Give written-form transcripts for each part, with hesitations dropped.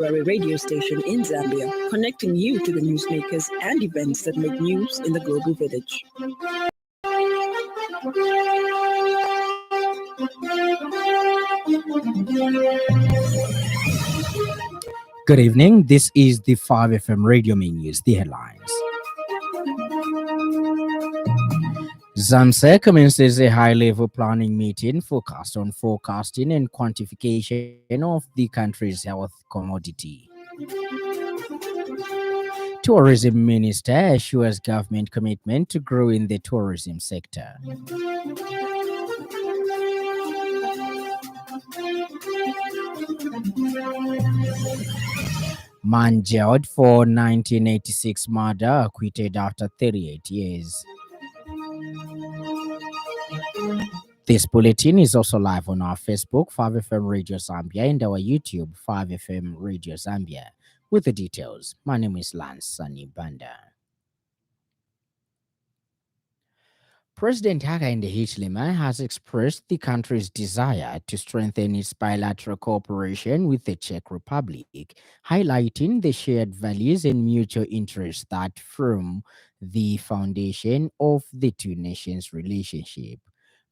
contemporary radio station in Zambia, connecting you to the newsmakers and events that make news in the global village. Good evening. This is the 5FM Radio Main News, the headlines. ZAMSA commences a high-level planning meeting focused on forecasting and quantification of the country's health commodity. Tourism Minister assures government commitment to growing the tourism sector. Man jailed for 1986 murder, acquitted after 38 years. This bulletin is also live on our Facebook, 5FM Radio Zambia, and our YouTube, 5FM Radio Zambia. With the details, my name is Lance Sannie. President Hakainde Hichilema has expressed the country's desire to strengthen its bilateral cooperation with the Czech Republic, highlighting the shared values and mutual interests that form the foundation of the two nations' relationship.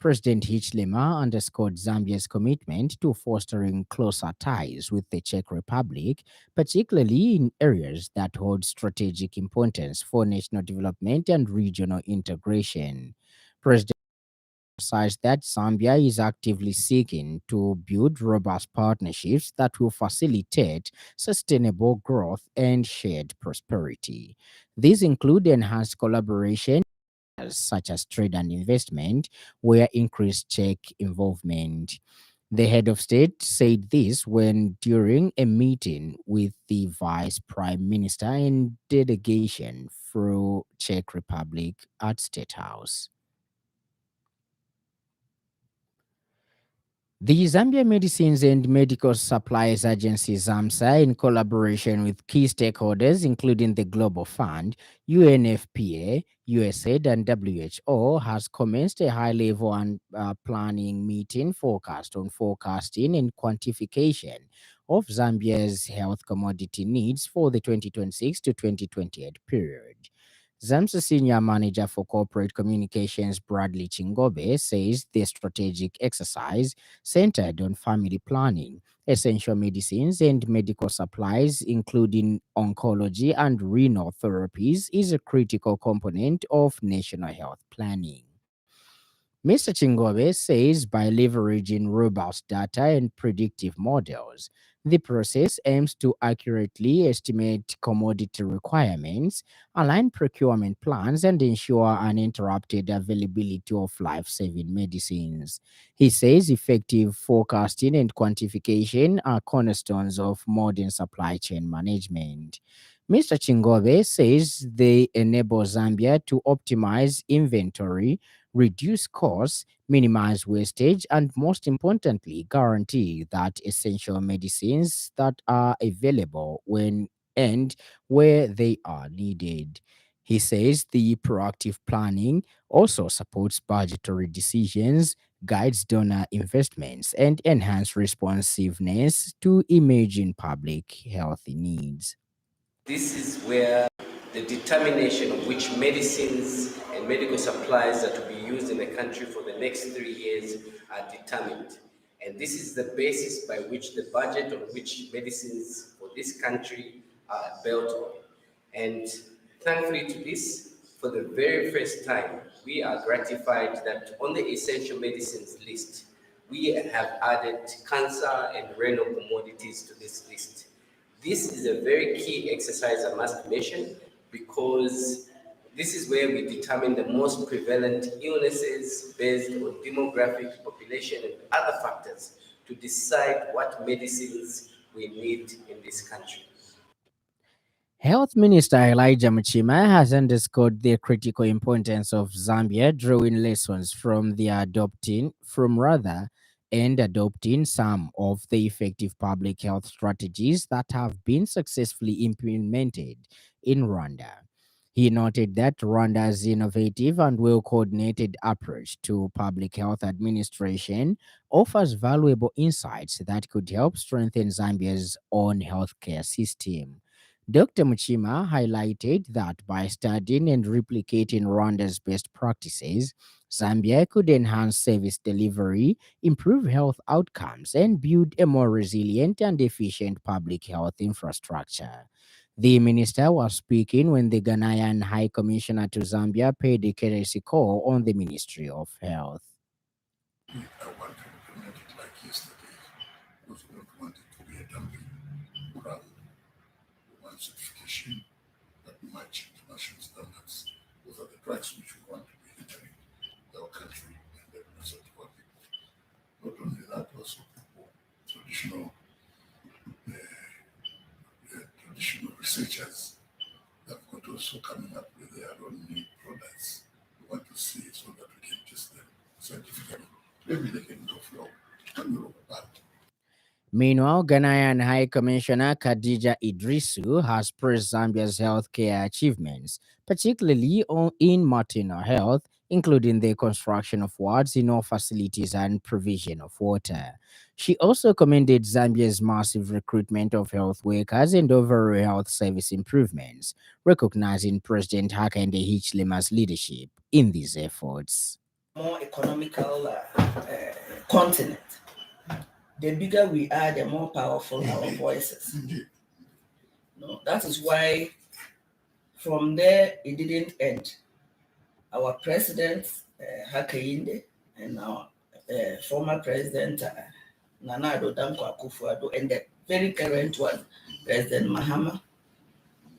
President Hichilema underscored Zambia's commitment to fostering closer ties with the Czech Republic, particularly in areas that hold strategic importance for national development and regional integration. President emphasized that Zambia is actively seeking to build robust partnerships that will facilitate sustainable growth and shared prosperity. These include enhanced collaboration such as trade and investment, where increased Czech involvement. The head of state said this when during a meeting with the vice prime minister and delegation through Czech Republic at State House. The Zambia Medicines and Medical Supplies Agency ZAMSA, in collaboration with key stakeholders including the Global Fund, UNFPA, USAID, and WHO, has commenced a high-level planning meeting focused on forecasting and quantification of Zambia's health commodity needs for the 2026 to 2028 period. ZAMSA Senior Manager for Corporate Communications Bradley Chingobe says the strategic exercise centered on family planning, essential medicines, and medical supplies, including oncology and renal therapies, is a critical component of national health planning. Mr. Chingobe says by leveraging robust data and predictive models, the process aims to accurately estimate commodity requirements, align procurement plans, and ensure uninterrupted availability of life-saving medicines. He says effective forecasting and quantification are cornerstones of modern supply chain management. Mr. Chingobe says they enable Zambia to optimize inventory, reduce costs, minimize wastage, and most importantly, guarantee that essential medicines that are available when and where they are needed. He says the proactive planning also supports budgetary decisions, guides donor investments, and enhances responsiveness to emerging public health needs. This is where the determination of which medicines and medical supplies that will be used in the country for the next 3 years are determined. And this is the basis by which the budget on which medicines for this country are built on. And thankfully to this, for the very first time, we are gratified that on the essential medicines list, we have added cancer and renal commodities to this list. This is a very key exercise, I must mention, because this is where we determine the most prevalent illnesses based on demographic, population, and other factors to decide what medicines we need in this country. Health Minister Elijah Mchima has underscored the critical importance of Zambia drawing lessons from adopting some of the effective public health strategies that have been successfully implemented in Rwanda. He noted that Rwanda's innovative and well coordinated approach to public health administration offers valuable insights that could help strengthen Zambia's own healthcare system. Dr. Muchima highlighted that by studying and replicating Rwanda's best practices, Zambia could enhance service delivery, improve health outcomes, and build a more resilient and efficient public health infrastructure. The minister was speaking when the Ghanaian High Commissioner to Zambia paid a courtesy call on the Ministry of Health. I want to implement it like yesterday. Because we don't want it to be a dumping ground. We want certification that match international standards. Those are the drugs which we want to be entering our country and the rest of our people. Not only that, also people, traditional researchers that got also coming up with their own new products. We want to see so that we can test them scientifically. Maybe they can go from Europe back. Meanwhile, Ghanaian High Commissioner Khadija Idrisu has praised Zambia's healthcare achievements, particularly in maternal health, including the construction of wards in all facilities and provision of water. She also commended Zambia's massive recruitment of health workers and overall health service improvements, recognizing President Hakainde Hichilema's leadership in these efforts. More economical continent. The bigger we are, the more powerful our voices. No, that is why from there it didn't end. Our president, Hakainde, and our former president, Nana Addo Dankwa Akufo-Addo, and the very current one, President Mahama,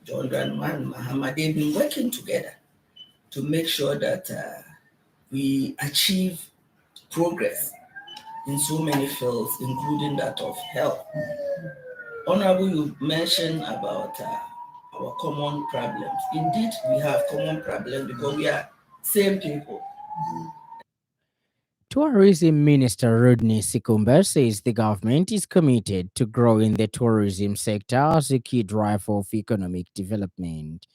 John Dramani Mahama, they've been working together to make sure that we achieve progress in so many fields, including that of health. Honorable, you mentioned about our common problems. Indeed, we have common problems because we are same people. Tourism Minister Rodney Sikumba says the government is committed to growing the tourism sector as a key driver of economic development.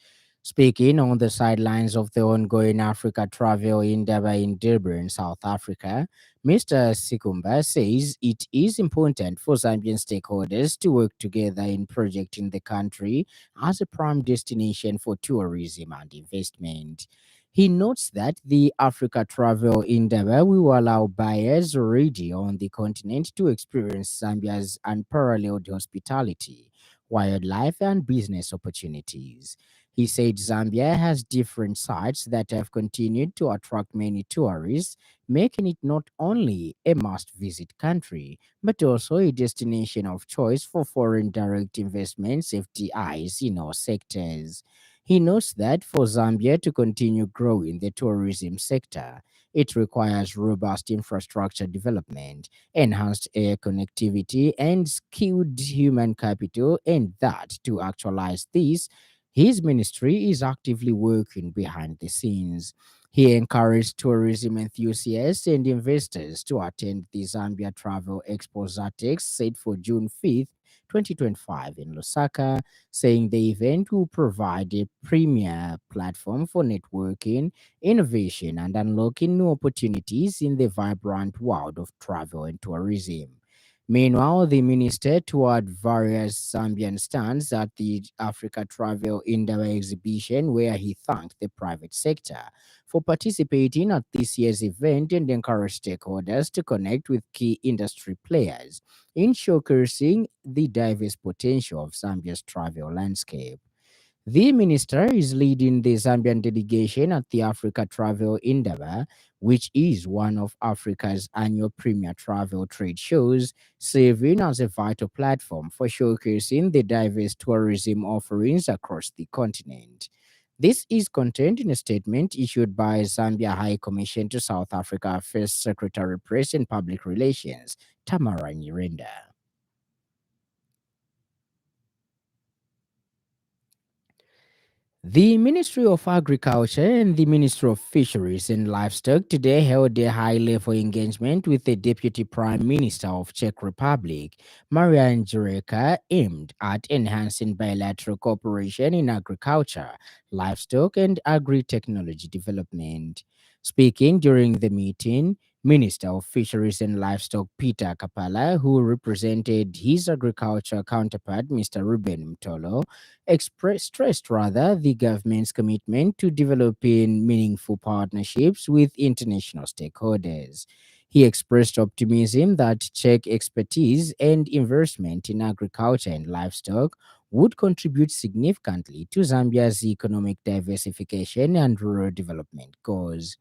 Speaking on the sidelines of the ongoing Africa Travel Endeavour in Durban, South Africa, Mr. Sikumba says it is important for Zambian stakeholders to work together in projecting the country as a prime destination for tourism and investment. He notes that the Africa Travel Endeavour will allow buyers already on the continent to experience Zambia's unparalleled hospitality, wildlife, and business opportunities. He said Zambia has different sites that have continued to attract many tourists, making it not only a must visit country, but also a destination of choice for foreign direct investments, FDIs, in all sectors. He notes that for Zambia to continue growing the tourism sector, it requires robust infrastructure development, enhanced air connectivity, and skilled human capital, and that to actualize this, his ministry is actively working behind the scenes. He encouraged tourism enthusiasts and investors to attend the Zambia Travel Expo Zatex set for June 5th, 2025 in Lusaka, saying the event will provide a premier platform for networking, innovation, and unlocking new opportunities in the vibrant world of travel and tourism. Meanwhile, the minister toured various Zambian stands at the Africa Travel Endeavour exhibition, where he thanked the private sector for participating at this year's event and encouraged stakeholders to connect with key industry players in showcasing the diverse potential of Zambia's travel landscape. The minister is leading the Zambian delegation at the Africa Travel Endeavour, which is one of Africa's annual premier travel trade shows, serving as a vital platform for showcasing the diverse tourism offerings across the continent. This is contained in a statement issued by Zambia High Commission to South Africa First Secretary Press and Public Relations, Tamara Nyirenda. The Ministry of Agriculture and the Ministry of Fisheries and Livestock today held a high-level engagement with the Deputy Prime Minister of Czech Republic, Marian Jureka, aimed at enhancing bilateral cooperation in agriculture, livestock, and agri-technology development. Speaking during the meeting, Minister of Fisheries and Livestock Peter Kapala, who represented his agriculture counterpart, Mr. Ruben Mtolo, stressed rather the government's commitment to developing meaningful partnerships with international stakeholders. He expressed optimism that Czech expertise and investment in agriculture and livestock would contribute significantly to Zambia's economic diversification and rural development goals.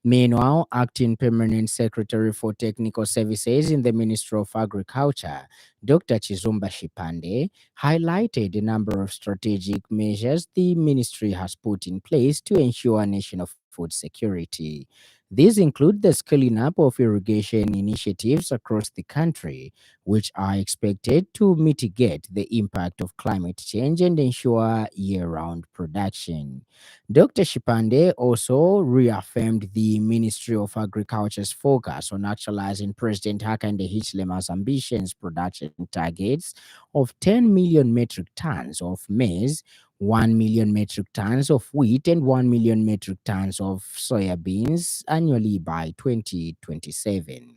Meanwhile, acting permanent secretary for technical services in the Ministry of Agriculture, Dr. Chizumba Shipande, highlighted a number of strategic measures the ministry has put in place to ensure national food security. These include the scaling up of irrigation initiatives across the country, which are expected to mitigate the impact of climate change and ensure year round production. Dr. Shipande also reaffirmed the Ministry of Agriculture's focus on actualizing President Hakainde Hichilema's ambitious production targets of 10 million metric tons of maize, 1 million metric tons of wheat, and 1 million metric tons of soybeans annually by 2027.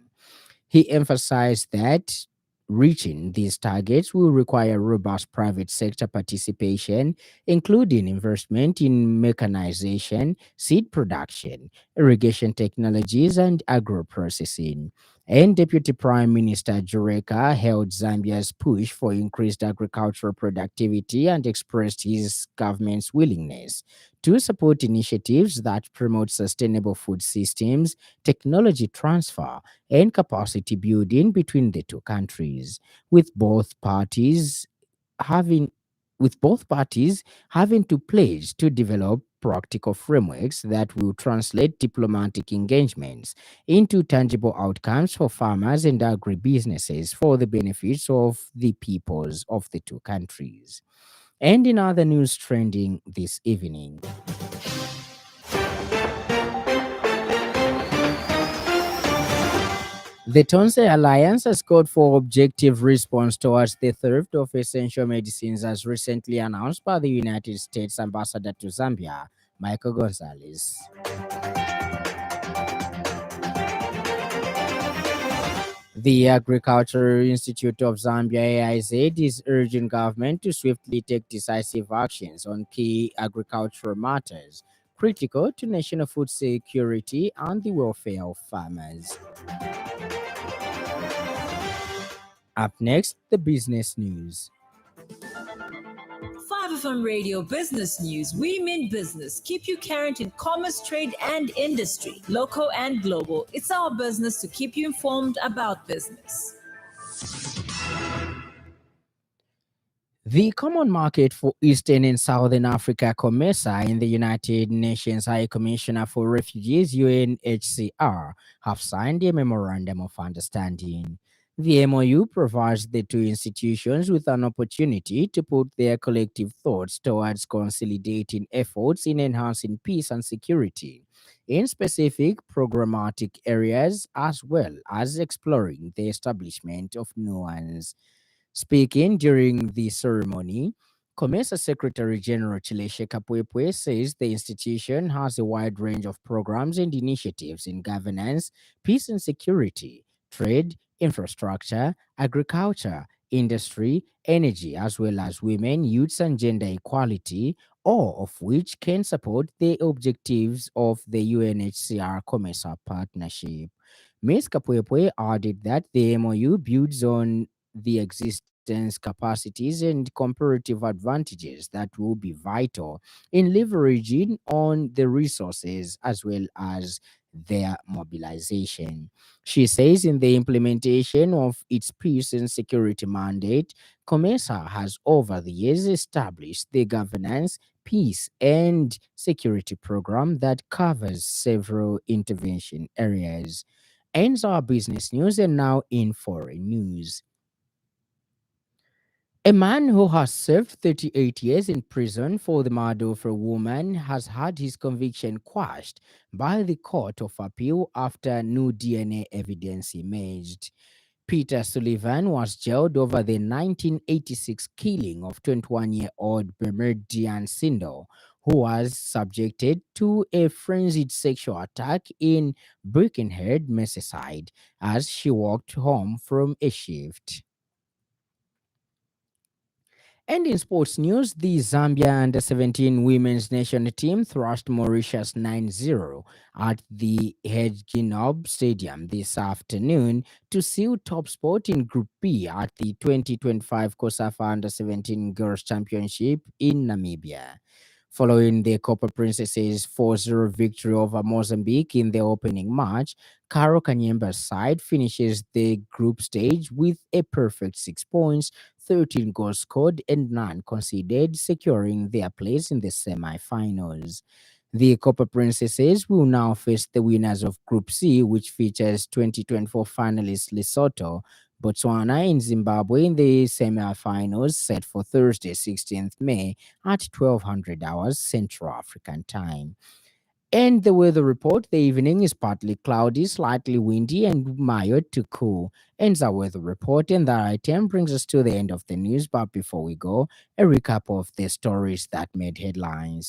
He emphasized that reaching these targets will require robust private sector participation, including investment in mechanization, seed production, irrigation technologies, and agro processing. And Deputy Prime Minister Jureka held Zambia's push for increased agricultural productivity and expressed his government's willingness to support initiatives that promote sustainable food systems, technology transfer, and capacity building between the two countries, with both parties having having to pledge to develop practical frameworks that will translate diplomatic engagements into tangible outcomes for farmers and agribusinesses for the benefits of the peoples of the two countries. And in other news trending this evening, the Tonse Alliance has called for objective response towards the theft of essential medicines as recently announced by the United States Ambassador to Zambia, Michael Gonzalez. The Agricultural Institute of Zambia AIZ is urging government to swiftly take decisive actions on key agricultural matters critical to national food security and the welfare of farmers. Up next, the business news. 5FM Radio Business News. We mean business. Keep you current in commerce, trade, and industry, local and global. It's our business to keep you informed about business. The Common Market for Eastern and Southern Africa, COMESA, and the United Nations High Commissioner for Refugees, UNHCR, have signed a memorandum of understanding. The MOU provides the two institutions with an opportunity to put their collective thoughts towards consolidating efforts in enhancing peace and security in specific programmatic areas, as well as exploring the establishment of new ones. Speaking during the ceremony, COMESA Secretary General Chileshe Kapwepwe says the institution has a wide range of programs and initiatives in governance, peace and security, trade, infrastructure, agriculture, industry, energy, as well as women, youths, and gender equality, all of which can support the objectives of the UNHCR COMESA partnership. Ms. Kapwepwe added that the MOU builds on the existence, capacities, and comparative advantages that will be vital in leveraging on the resources as well as their mobilization. She says in the implementation of its peace and security mandate, COMESA has over the years established the governance, peace, and security program that covers several intervention areas. Ends our business news and now in foreign news. A man who has served 38 years in prison for the murder of a woman has had his conviction quashed by the Court of Appeal after new DNA evidence emerged. Peter Sullivan was jailed over the 1986 killing of 21-year-old Bermudian Sindel, who was subjected to a frenzied sexual attack in Birkenhead, Merseyside, as she walked home from a shift. And in sports news, the Zambia under-17 women's national team thrashed Mauritius 9-0 at the Hedgenob Stadium this afternoon to seal top spot in Group B at the 2025 COSAFA Under-17 Girls Championship in Namibia. Following the Copper Princesses' 4-0 victory over Mozambique in the opening match, Caro Kanyemba's side finishes the group stage with a perfect 6 points, 13 goals scored, and none conceded, securing their place in the semi-finals. The Copper Princesses will now face the winners of Group C, which features 2024 finalists Lesotho, Botswana, and Zimbabwe in the semi-finals set for Thursday, 16th May at 1200 hours Central African Time. And the weather report, the evening is partly cloudy, slightly windy, and mild to cool. Ends our weather report, and that item brings us to the end of the news. But before we go, a recap of the stories that made headlines.